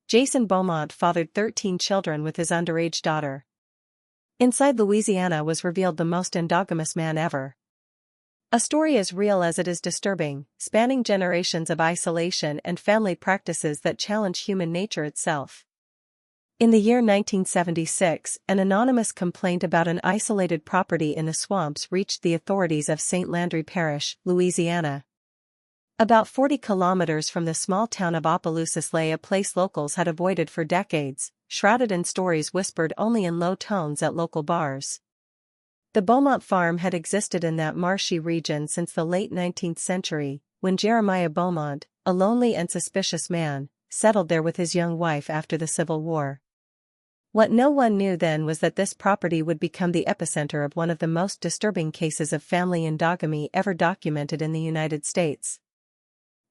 Jason Bowmont fathered 13 children with his underage daughter. Inside Louisiana was revealed the most endogamous man ever. A story as real as it is disturbing, spanning generations of isolation and family practices that challenge human nature itself. In the year 1976, an anonymous complaint about an isolated property in the swamps reached the authorities of St. Landry Parish, Louisiana. About 40 kilometers from the small town of Opelousas lay a place locals had avoided for decades, shrouded in stories whispered only in low tones at local bars. The Bowmont farm had existed in that marshy region since the late 19th century, when Jeremiah Bowmont, a lonely and suspicious man, settled there with his young wife after the Civil War. What no one knew then was that this property would become the epicenter of one of the most disturbing cases of family endogamy ever documented in the United States.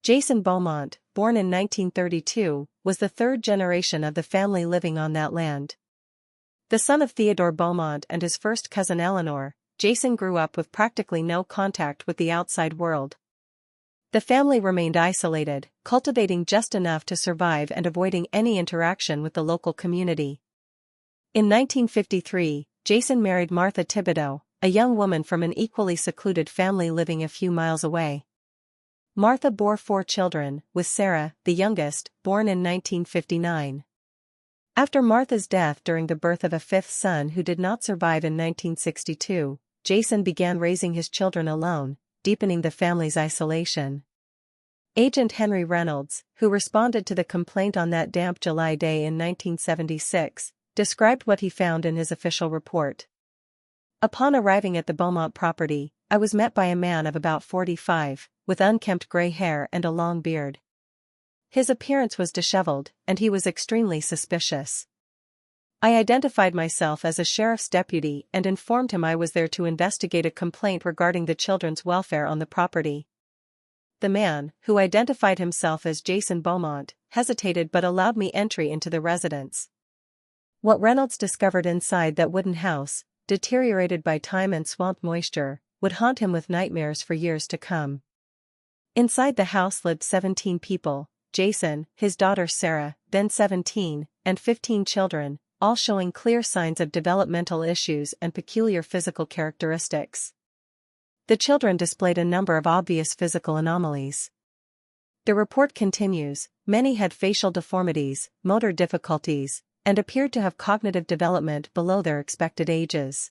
Jason Bowmont, born in 1932, was the third generation of the family living on that land. The son of Theodore Bowmont and his first cousin Eleanor, Jason grew up with practically no contact with the outside world. The family remained isolated, cultivating just enough to survive and avoiding any interaction with the local community. In 1953, Jason married Martha Thibodeau, a young woman from an equally secluded family living a few miles away. Martha bore 4 children, with Sarah, the youngest, born in 1959. After Martha's death during the birth of a 5th son who did not survive in 1962, Jason began raising his children alone, deepening the family's isolation. Agent Henry Reynolds, who responded to the complaint on that damp July day in 1976, described what he found in his official report. Upon arriving at the Bowmont property, I was met by a man of about 45, with unkempt gray hair and a long beard. His appearance was disheveled, and he was extremely suspicious. I identified myself as a sheriff's deputy and informed him I was there to investigate a complaint regarding the children's welfare on the property. The man, who identified himself as Jason Bowmont, hesitated but allowed me entry into the residence. What Reynolds discovered inside that wooden house, deteriorated by time and swamp moisture, would haunt him with nightmares for years to come. Inside the house lived 17 people, Jason, his daughter Sarah, then 17, and 15 children, all showing clear signs of developmental issues and peculiar physical characteristics. The children displayed a number of obvious physical anomalies. The report continues, many had facial deformities, motor difficulties, and appeared to have cognitive development below their expected ages.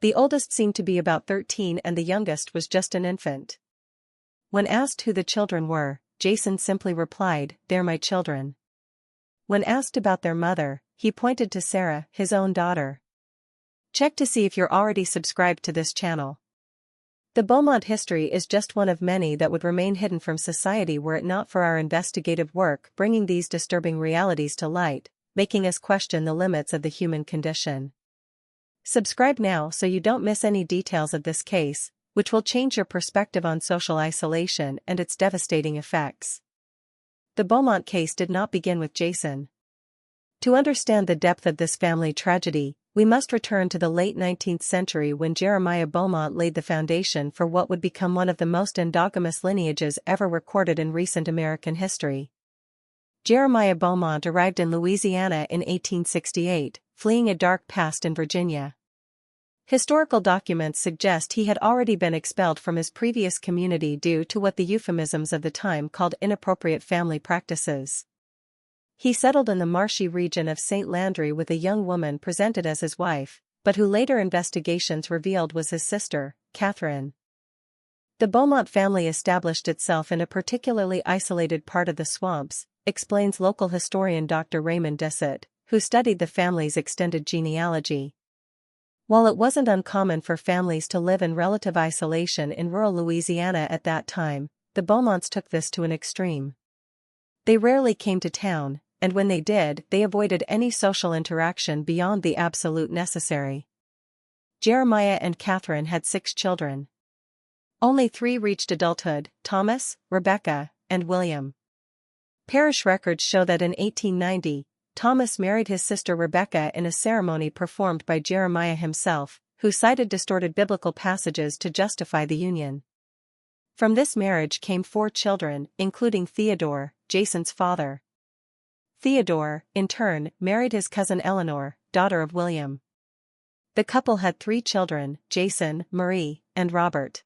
The oldest seemed to be about 13 and the youngest was just an infant. When asked who the children were, Jason simply replied, "They're my children." When asked about their mother, he pointed to Sarah, his own daughter. Check to see if you're already subscribed to this channel. The Bowmont history is just one of many that would remain hidden from society were it not for our investigative work bringing these disturbing realities to light, making us question the limits of the human condition. Subscribe now so you don't miss any details of this case, which will change your perspective on social isolation and its devastating effects. The Bowmont case did not begin with Jason. To understand the depth of this family tragedy, we must return to the late 19th century when Jeremiah Bowmont laid the foundation for what would become one of the most endogamous lineages ever recorded in recent American history. Jeremiah Bowmont arrived in Louisiana in 1868, fleeing a dark past in Virginia. Historical documents suggest he had already been expelled from his previous community due to what the euphemisms of the time called inappropriate family practices. He settled in the marshy region of St. Landry with a young woman presented as his wife, but who later investigations revealed was his sister, Catherine. The Bowmont family established itself in a particularly isolated part of the swamps, explains local historian Dr. Raymond Dissett, who studied the family's extended genealogy. While it wasn't uncommon for families to live in relative isolation in rural Louisiana at that time, the Bowmonts took this to an extreme. They rarely came to town, and when they did, they avoided any social interaction beyond the absolute necessary. Jeremiah and Catherine had 6 children. Only 3 reached adulthood: Thomas, Rebecca, and William. Parish records show that in 1890, Thomas married his sister Rebecca in a ceremony performed by Jeremiah himself, who cited distorted biblical passages to justify the union. From this marriage came 4 children, including Theodore, Jason's father. Theodore, in turn, married his cousin Eleanor, daughter of William. The couple had 3 children, Jason, Marie, and Robert.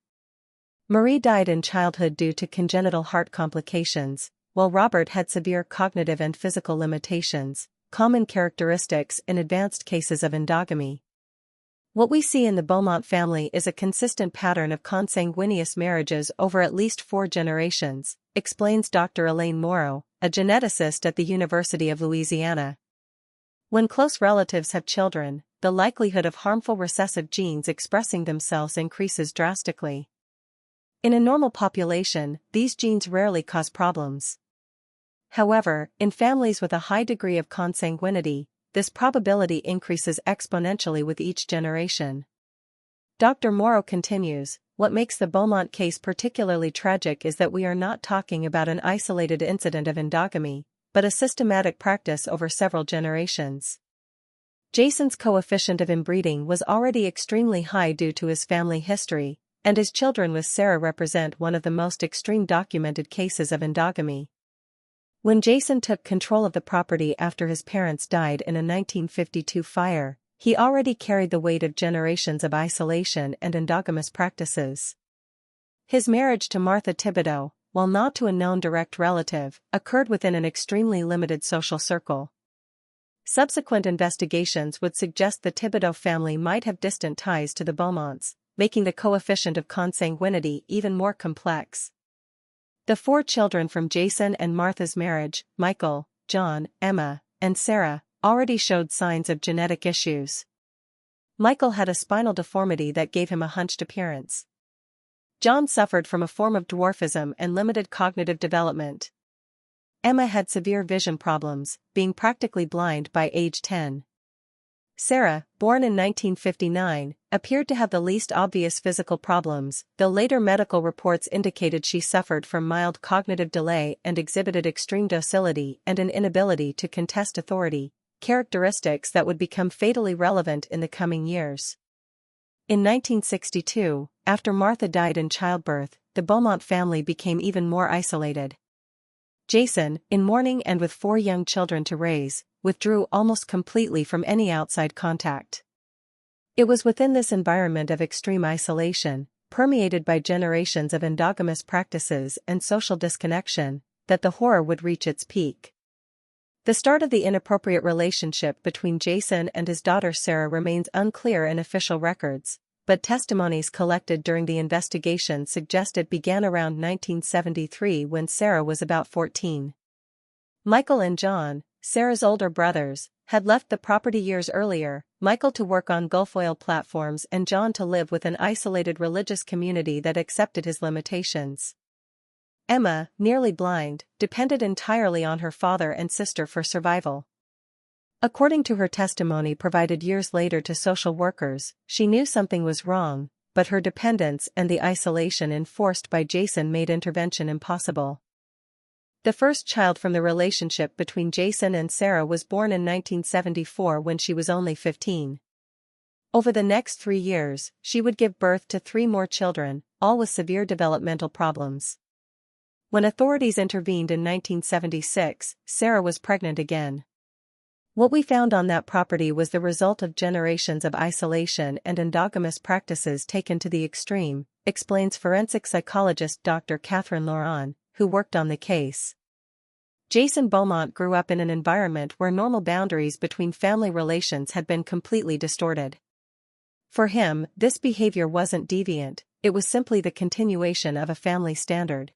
Marie died in childhood due to congenital heart complications, while Robert had severe cognitive and physical limitations, common characteristics in advanced cases of endogamy. What we see in the Bowmont family is a consistent pattern of consanguineous marriages over at least 4 generations, explains Dr. Elaine Morrow, a geneticist at the University of Louisiana. When close relatives have children, the likelihood of harmful recessive genes expressing themselves increases drastically. In a normal population, these genes rarely cause problems. However, in families with a high degree of consanguinity, this probability increases exponentially with each generation. Dr. Morrow continues, what makes the Bowmont case particularly tragic is that we are not talking about an isolated incident of endogamy, but a systematic practice over several generations. Jason's coefficient of inbreeding was already extremely high due to his family history, and his children with Sarah represent one of the most extreme documented cases of endogamy. When Jason took control of the property after his parents died in a 1952 fire, he already carried the weight of generations of isolation and endogamous practices. His marriage to Martha Thibodeau, while not to a known direct relative, occurred within an extremely limited social circle. Subsequent investigations would suggest the Thibodeau family might have distant ties to the Bowmonts, making the coefficient of consanguinity even more complex. The 4 children from Jason and Martha's marriage, Michael, John, Emma, and Sarah, already showed signs of genetic issues. Michael had a spinal deformity that gave him a hunched appearance. John suffered from a form of dwarfism and limited cognitive development. Emma had severe vision problems, being practically blind by age 10. Sarah, born in 1959, appeared to have the least obvious physical problems, though later medical reports indicated she suffered from mild cognitive delay and exhibited extreme docility and an inability to contest authority, characteristics that would become fatally relevant in the coming years. In 1962, after Martha died in childbirth, the Bowmont family became even more isolated. Jason, in mourning and with 4 young children to raise, withdrew almost completely from any outside contact. It was within this environment of extreme isolation, permeated by generations of endogamous practices and social disconnection, that the horror would reach its peak. The start of the inappropriate relationship between Jason and his daughter Sarah remains unclear in official records, but testimonies collected during the investigation suggest it began around 1973 when Sarah was about 14. Michael and John, Sarah's older brothers, had left the property years earlier, Michael to work on Gulf oil platforms and John to live with an isolated religious community that accepted his limitations. Emma, nearly blind, depended entirely on her father and sister for survival. According to her testimony provided years later to social workers, she knew something was wrong, but her dependence and the isolation enforced by Jason made intervention impossible. The first child from the relationship between Jason and Sarah was born in 1974 when she was only 15. Over the next 3 years, she would give birth to 3 more children, all with severe developmental problems. When authorities intervened in 1976, Sarah was pregnant again. What we found on that property was the result of generations of isolation and endogamous practices taken to the extreme, explains forensic psychologist Dr. Catherine Laurent, who worked on the case. Jason Bowmont grew up in an environment where normal boundaries between family relations had been completely distorted. For him, this behavior wasn't deviant, it was simply the continuation of a family standard.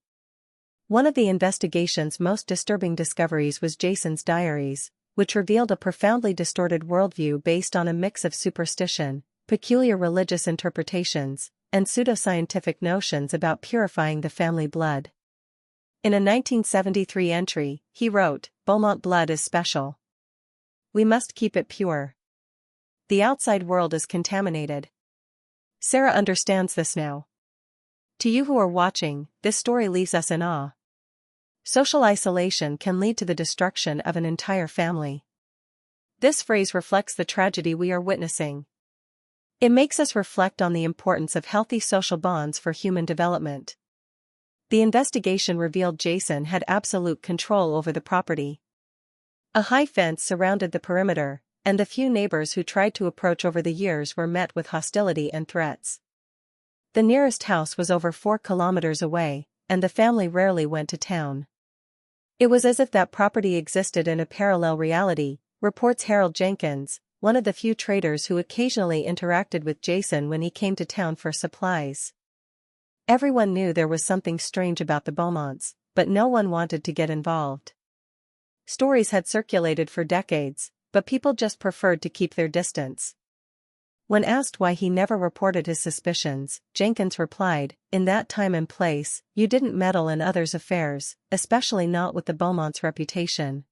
One of the investigation's most disturbing discoveries was Jason's diaries, which revealed a profoundly distorted worldview based on a mix of superstition, peculiar religious interpretations, and pseudoscientific notions about purifying the family blood. In a 1973 entry, he wrote, "Bowmont blood is special. We must keep it pure. The outside world is contaminated." Sarah understands this now. To you who are watching, this story leaves us in awe. Social isolation can lead to the destruction of an entire family. This phrase reflects the tragedy we are witnessing. It makes us reflect on the importance of healthy social bonds for human development. The investigation revealed Jason had absolute control over the property. A high fence surrounded the perimeter, and the few neighbors who tried to approach over the years were met with hostility and threats. The nearest house was over 4 kilometers away, and the family rarely went to town. It was as if that property existed in a parallel reality, reports Harold Jenkins, one of the few traders who occasionally interacted with Jason when he came to town for supplies. Everyone knew there was something strange about the Bowmonts, but no one wanted to get involved. Stories had circulated for decades, but people just preferred to keep their distance. When asked why he never reported his suspicions, Jenkins replied, "In that time and place, you didn't meddle in others' affairs, especially not with the Bowmonts' reputation."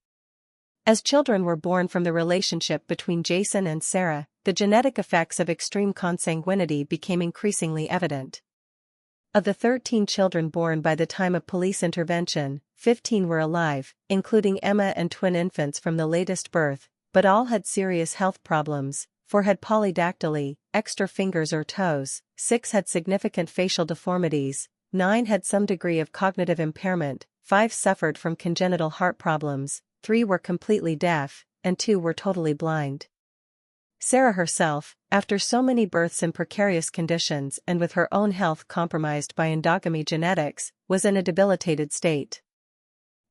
As children were born from the relationship between Jason and Sarah, the genetic effects of extreme consanguinity became increasingly evident. Of the 13 children born by the time of police intervention, 15 were alive, including Emma and twin infants from the latest birth, but all had serious health problems. 4 had polydactyly, extra fingers or toes, 6 had significant facial deformities, 9 had some degree of cognitive impairment, 5 suffered from congenital heart problems, 3 were completely deaf, and 2 were totally blind. Sarah herself, after so many births in precarious conditions and with her own health compromised by endogamy genetics, was in a debilitated state.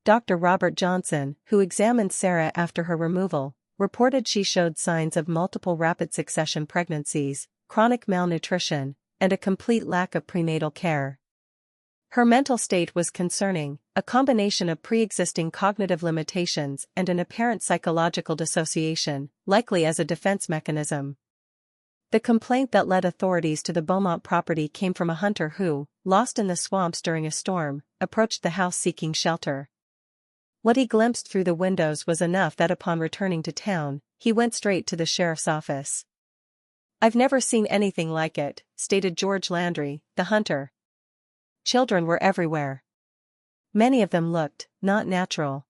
Dr. Robert Johnson, who examined Sarah after her removal, reported she showed signs of multiple rapid succession pregnancies, chronic malnutrition, and a complete lack of prenatal care. Her mental state was concerning, a combination of pre-existing cognitive limitations and an apparent psychological dissociation, likely as a defense mechanism. The complaint that led authorities to the Bowmont property came from a hunter who, lost in the swamps during a storm, approached the house seeking shelter. What he glimpsed through the windows was enough that upon returning to town, he went straight to the sheriff's office. "I've never seen anything like it," stated George Landry, the hunter. Children were everywhere. Many of them looked not natural.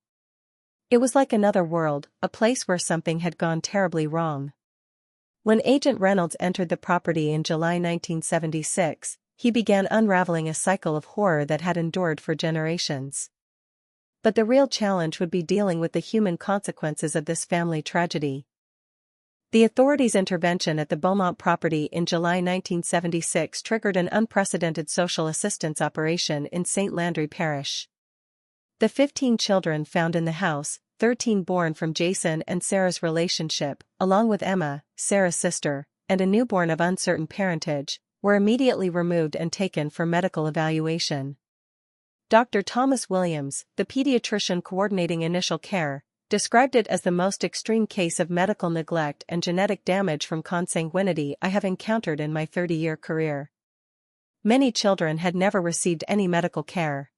It was like another world, a place where something had gone terribly wrong. When Agent Reynolds entered the property in July 1976, he began unraveling a cycle of horror that had endured for generations. But the real challenge would be dealing with the human consequences of this family tragedy. The authorities' intervention at the Bowmont property in July 1976 triggered an unprecedented social assistance operation in St. Landry Parish. The 15 children found in the house, 13 born from Jason and Sarah's relationship, along with Emma, Sarah's sister, and a newborn of uncertain parentage, were immediately removed and taken for medical evaluation. Dr. Thomas Williams, the pediatrician coordinating initial care, described it as the most extreme case of medical neglect and genetic damage from consanguinity I have encountered in my 30-year career. Many children had never received any medical care.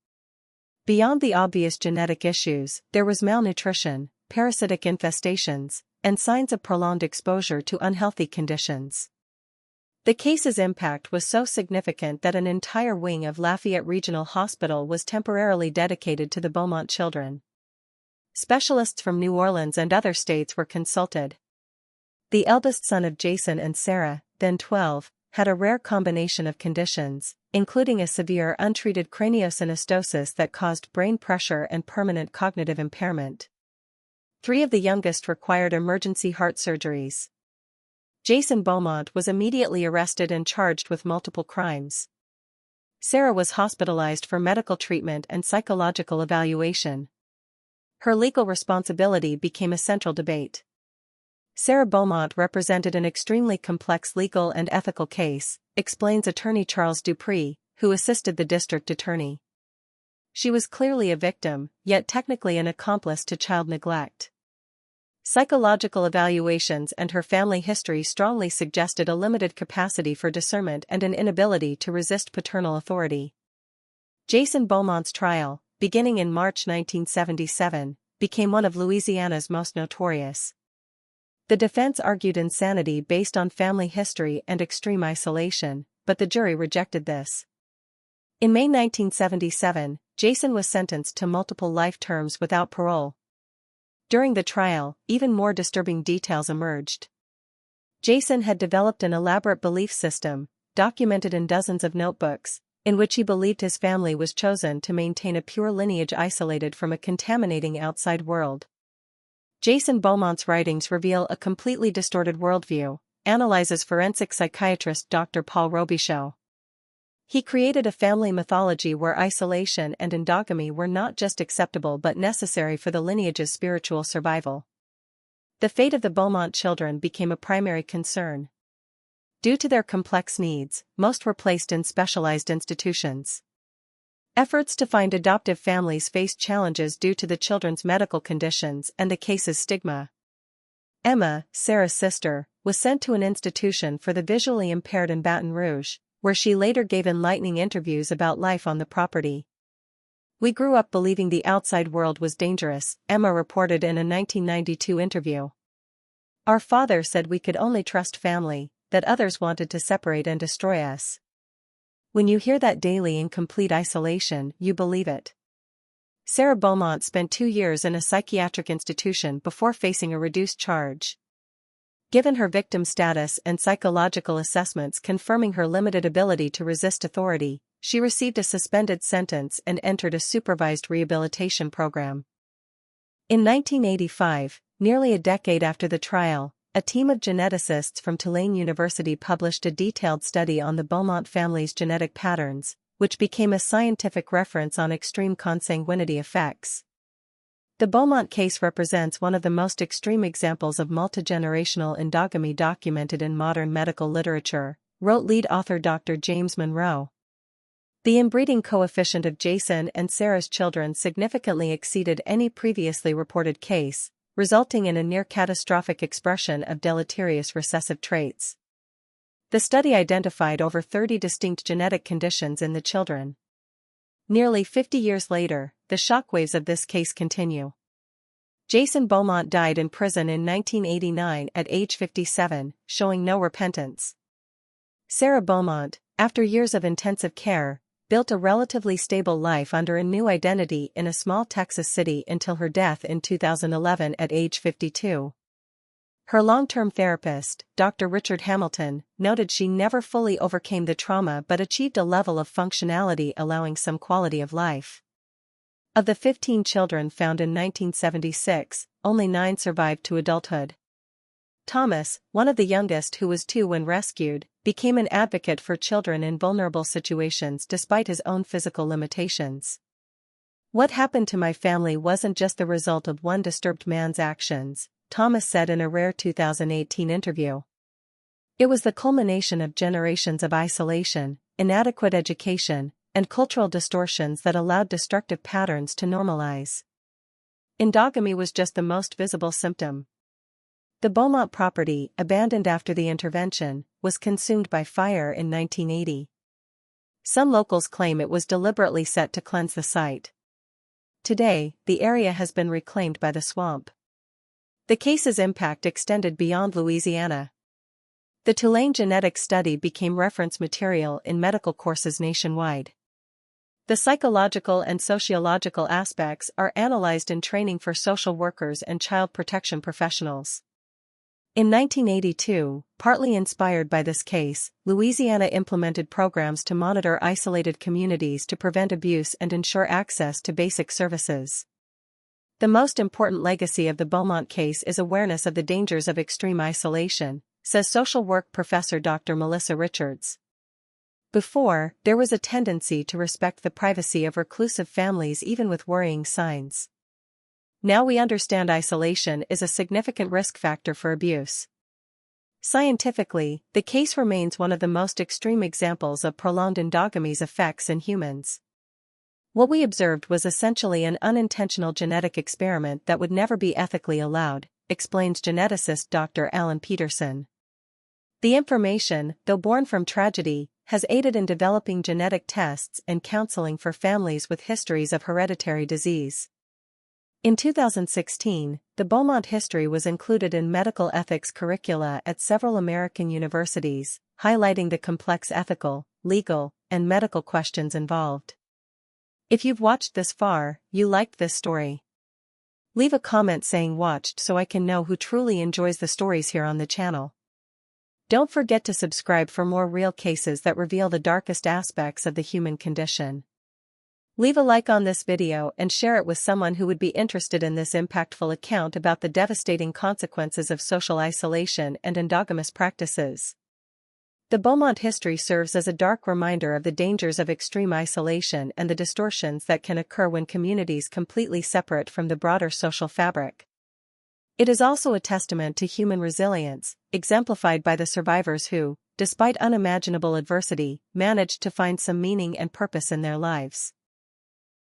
Beyond the obvious genetic issues, there was malnutrition, parasitic infestations, and signs of prolonged exposure to unhealthy conditions. The case's impact was so significant that an entire wing of Lafayette Regional Hospital was temporarily dedicated to the Bowmont children. Specialists from New Orleans and other states were consulted. The eldest son of Jason and Sarah, then 12, had a rare combination of conditions, including a severe untreated craniosynostosis that caused brain pressure and permanent cognitive impairment. 3 of the youngest required emergency heart surgeries. Jason Bowmont was immediately arrested and charged with multiple crimes. Sarah was hospitalized for medical treatment and psychological evaluation. Her legal responsibility became a central debate. Sarah Bowmont represented an extremely complex legal and ethical case, explains attorney Charles Dupree, who assisted the district attorney. She was clearly a victim, yet technically an accomplice to child neglect. Psychological evaluations and her family history strongly suggested a limited capacity for discernment and an inability to resist paternal authority. Jason Bowmont's trial, beginning in March 1977, became one of Louisiana's most notorious. The defense argued insanity based on family history and extreme isolation, but the jury rejected this. In May 1977, Jason was sentenced to multiple life terms without parole. During the trial, even more disturbing details emerged. Jason had developed an elaborate belief system, documented in dozens of notebooks, in which he believed his family was chosen to maintain a pure lineage isolated from a contaminating outside world. Jason Beaumont's writings reveal a completely distorted worldview, analyzes forensic psychiatrist Dr. Paul Robichaud. He created a family mythology where isolation and endogamy were not just acceptable but necessary for the lineage's spiritual survival. The fate of the Bowmont children became a primary concern. Due to their complex needs, most were placed in specialized institutions. Efforts to find adoptive families faced challenges due to the children's medical conditions and the case's stigma. Emma, Sarah's sister, was sent to an institution for the visually impaired in Baton Rouge, where she later gave enlightening interviews about life on the property. "We grew up believing the outside world was dangerous," Emma reported in a 1992 interview. "Our father said we could only trust family, that others wanted to separate and destroy us. When you hear that daily in complete isolation, you believe it." Sarah Bowmont spent 2 years in a psychiatric institution before facing a reduced charge. Given her victim status and psychological assessments confirming her limited ability to resist authority, she received a suspended sentence and entered a supervised rehabilitation program. In 1985, nearly a decade after the trial, a team of geneticists from Tulane University published a detailed study on the Bowmont family's genetic patterns, which became a scientific reference on extreme consanguinity effects. The Bowmont case represents one of the most extreme examples of multigenerational endogamy documented in modern medical literature, wrote lead author Dr. James Monroe. The inbreeding coefficient of Jason and Sarah's children significantly exceeded any previously reported case, resulting in a near-catastrophic expression of deleterious recessive traits. The study identified over 30 distinct genetic conditions in the children. Nearly 50 years later, the shockwaves of this case continue. Jason Bowmont died in prison in 1989 at age 57, showing no repentance. Sarah Bowmont, after years of intensive care, built a relatively stable life under a new identity in a small Texas city until her death in 2011 at age 52. Her long-term therapist, Dr. Richard Hamilton, noted she never fully overcame the trauma but achieved a level of functionality allowing some quality of life. Of the 15 children found in 1976, only 9 survived to adulthood. Thomas, one of the youngest who was 2 when rescued, became an advocate for children in vulnerable situations despite his own physical limitations. "What happened to my family wasn't just the result of one disturbed man's actions," Thomas said in a rare 2018 interview. "It was the culmination of generations of isolation, inadequate education, and cultural distortions that allowed destructive patterns to normalize." Endogamy was just the most visible symptom. The Bowmont property, abandoned after the intervention, was consumed by fire in 1980. Some locals claim it was deliberately set to cleanse the site. Today, the area has been reclaimed by the swamp. The case's impact extended beyond Louisiana. The Tulane genetics study became reference material in medical courses nationwide. The psychological and sociological aspects are analyzed in training for social workers and child protection professionals. In 1982, partly inspired by this case, Louisiana implemented programs to monitor isolated communities to prevent abuse and ensure access to basic services. The most important legacy of the Bowmont case is awareness of the dangers of extreme isolation, says social work professor Dr. Melissa Richards. Before, there was a tendency to respect the privacy of reclusive families even with worrying signs. Now we understand isolation is a significant risk factor for abuse. Scientifically, the case remains one of the most extreme examples of prolonged endogamy's effects in humans. What we observed was essentially an unintentional genetic experiment that would never be ethically allowed, explains geneticist Dr. Alan Peterson. The information, though born from tragedy, has aided in developing genetic tests and counseling for families with histories of hereditary disease. In 2016, the Bowmont history was included in medical ethics curricula at several American universities, highlighting the complex ethical, legal, and medical questions involved. If you've watched this far, you liked this story. Leave a comment saying watched so I can know who truly enjoys the stories here on the channel. Don't forget to subscribe for more real cases that reveal the darkest aspects of the human condition. Leave a like on this video and share it with someone who would be interested in this impactful account about the devastating consequences of social isolation and endogamous practices. The Bowmont history serves as a dark reminder of the dangers of extreme isolation and the distortions that can occur when communities completely separate from the broader social fabric. It is also a testament to human resilience, exemplified by the survivors who, despite unimaginable adversity, managed to find some meaning and purpose in their lives.